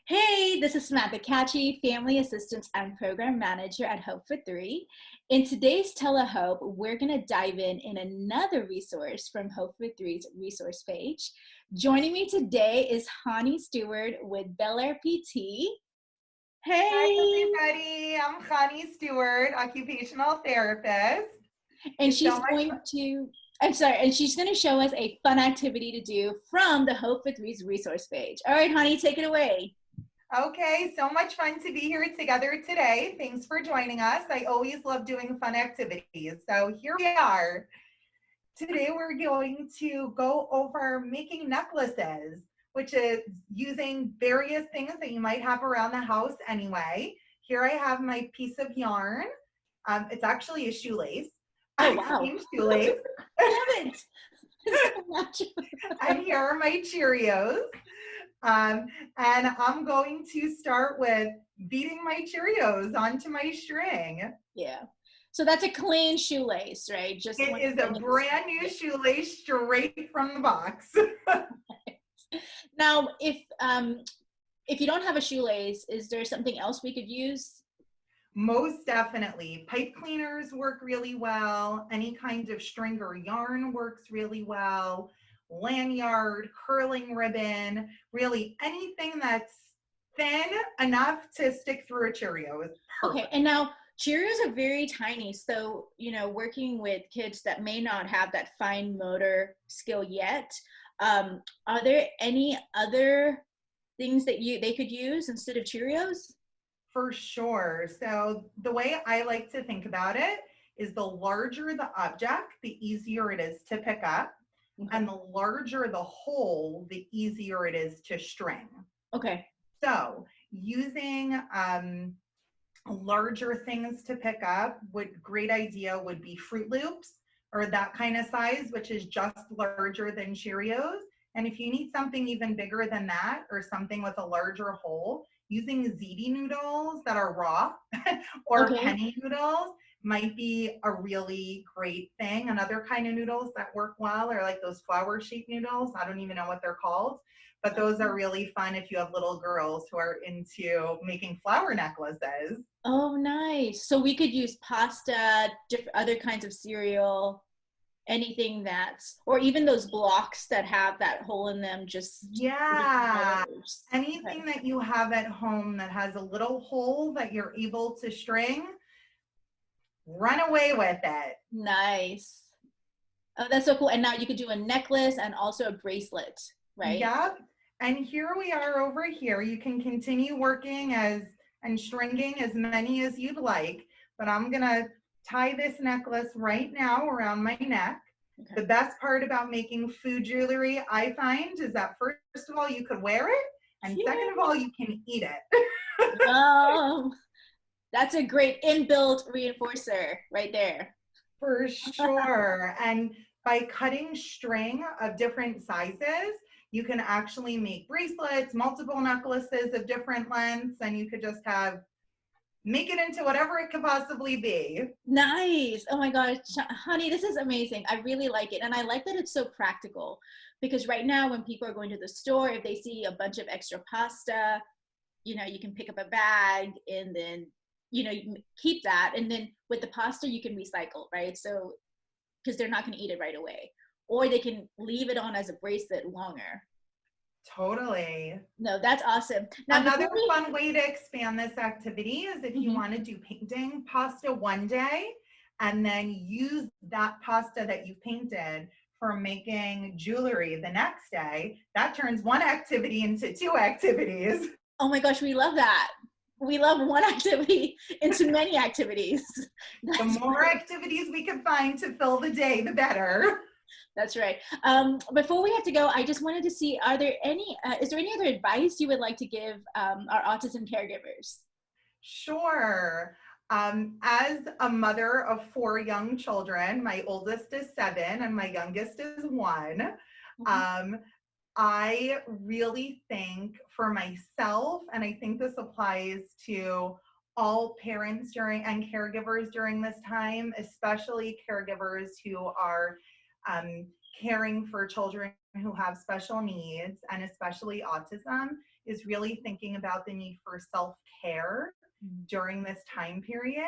Hey, this is Samantha Catchy, Family Assistance and Program Manager at Hope for Three. In today's TeleH.O.P.E, we're going to dive in another resource from Hope for Three's resource page. Joining me today is Chani Stewart with Bellaire PT. Hi, Hey! everybody. I'm Chani Stewart, occupational therapist. And Thank you she's so much. going to, and she's going to show us a fun activity to do from the Hope for Three's resource page. All right, Chani, take it away. Okay, so much fun to be here together today. Thanks for joining us. I always love doing fun activities. So here we are. Today we're going to go over making necklaces, which is using various things that you might have around the house anyway. Here I have my piece of yarn. It's actually a shoelace. Oh, A wow. clean shoelace. Love it. It's so natural. And here are my Cheerios. And I'm going to start with beating my Cheerios onto my string. Yeah. So that's a clean shoelace, right? Just It is a brand new shoelace straight from the box. Now, if you don't have a shoelace, is there something else we could use? Most definitely. Pipe cleaners work really well. Any kind of string or yarn works really well. Lanyard, curling ribbon, really anything that's thin enough to stick through a Cheerio is perfect. Okay, and now Cheerios are very tiny, so working with kids that may not have that fine motor skill yet, are there any other things that they could use instead of Cheerios? For sure. So the way I like to think about it is the larger the object, the easier it is to pick up. Okay. And the larger the hole, the easier it is to string. Okay. So using larger things to pick up, great idea would be Fruit Loops or that kind of size, which is just larger than Cheerios. And if you need something even bigger than that or something with a larger hole, using ziti noodles that are raw or penny noodles might be a really great thing. Another kind of noodles that work well are like those flower shaped noodles. I don't even know what they're called, but those are really fun if you have little girls who are into making flower necklaces. Oh, nice. So we could use pasta, other kinds of cereal, anything or even those blocks that have that hole in them, Yeah, anything that you have at home that has a little hole that you're able to string, run away with it. Nice. Oh, that's so cool. And now you could do a necklace and also a bracelet, right? Yep. And here we are over here. You can continue working and stringing as many as you'd like, but I'm gonna tie this necklace right now around my neck. Okay. The best part about making food jewelry, I find, is that first of all, you could wear it, and second of all, you can eat it. Oh, that's a great inbuilt reinforcer right there. For sure. And by cutting string of different sizes, you can actually make bracelets, multiple necklaces of different lengths, and you could just make it into whatever it could possibly be. Nice. Oh my gosh, honey, this is amazing. I really like it. And I like that it's so practical because right now when people are going to the store, if they see a bunch of extra pasta, you can pick up a bag and then, you can keep that. And then with the pasta, you can recycle, right? So, because they're not going to eat it right away. Or they can leave it on as a bracelet longer. Totally. No, that's awesome. Now, another fun way to expand this activity is if you want to do painting pasta one day and then use that pasta that you painted for making jewelry the next day, that turns one activity into two activities. Oh my gosh, we love that. We love one activity into many activities. The more activities we can find to fill the day, the better. That's right. Before we have to go, I just wanted to see, is there any other advice you would like to give our autism caregivers? Sure. As a mother of 4 young children, my oldest is 7 and my youngest is 1. I really think for myself, and I think this applies to all parents and caregivers during this time, especially caregivers who are caring for children who have special needs and especially autism is really thinking about the need for self-care during this time period,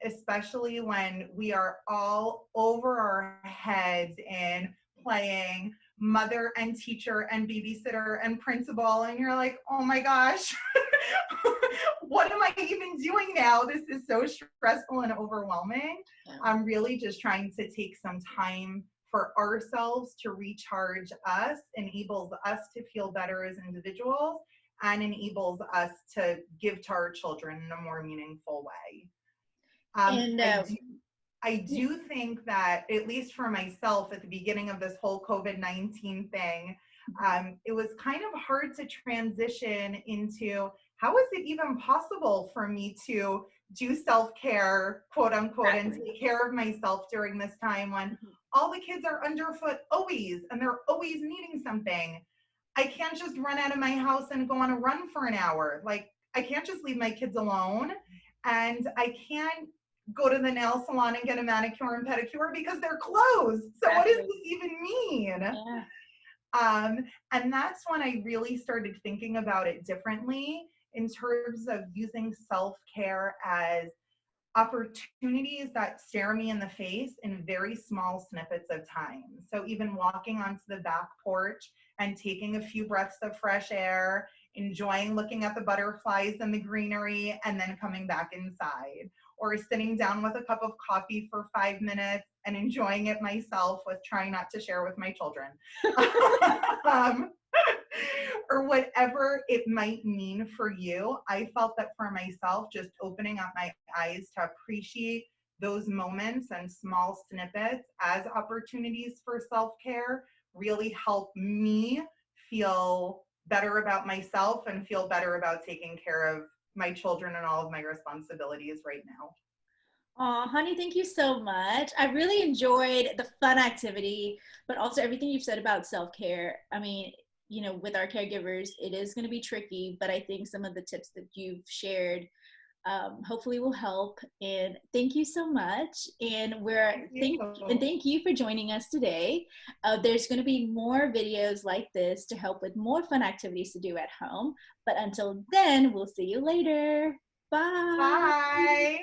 especially when we are all over our heads in playing mother and teacher and babysitter and principal, and you're like, oh my gosh, what am I even doing now? This is so stressful and overwhelming. I'm really just trying to take some time for ourselves to recharge us, enables us to feel better as individuals, and enables us to give to our children in a more meaningful way. I do think that, at least for myself, at the beginning of this whole COVID-19 thing, it was kind of hard to transition into how is it even possible for me to do self-care, quote unquote, and take care of myself during this time when all the kids are underfoot always, and they're always needing something. I can't just run out of my house and go on a run for an hour. Like, I can't just leave my kids alone, and I can't go to the nail salon and get a manicure and pedicure because they're closed. So what does this even mean? Yeah. And that's when I really started thinking about it differently in terms of using self-care as opportunities that stare me in the face in very small snippets of time. So even walking onto the back porch and taking a few breaths of fresh air, enjoying looking at the butterflies and the greenery, and then coming back inside. Or sitting down with a cup of coffee for 5 minutes and enjoying it myself with trying not to share with my children. Or whatever it might mean for you. I felt that for myself, just opening up my eyes to appreciate those moments and small snippets as opportunities for self-care really helped me feel better about myself and feel better about taking care of my children and all of my responsibilities right now. Oh, honey, thank you so much. I really enjoyed the fun activity, but also everything you've said about self-care. I mean, you know, with our caregivers, it is going to be tricky, but I think some of the tips that you've shared hopefully will help. And thank you so much. And thank you for joining us today. There's going to be more videos like this to help with more fun activities to do at home. But until then, we'll see you later. Bye. Bye.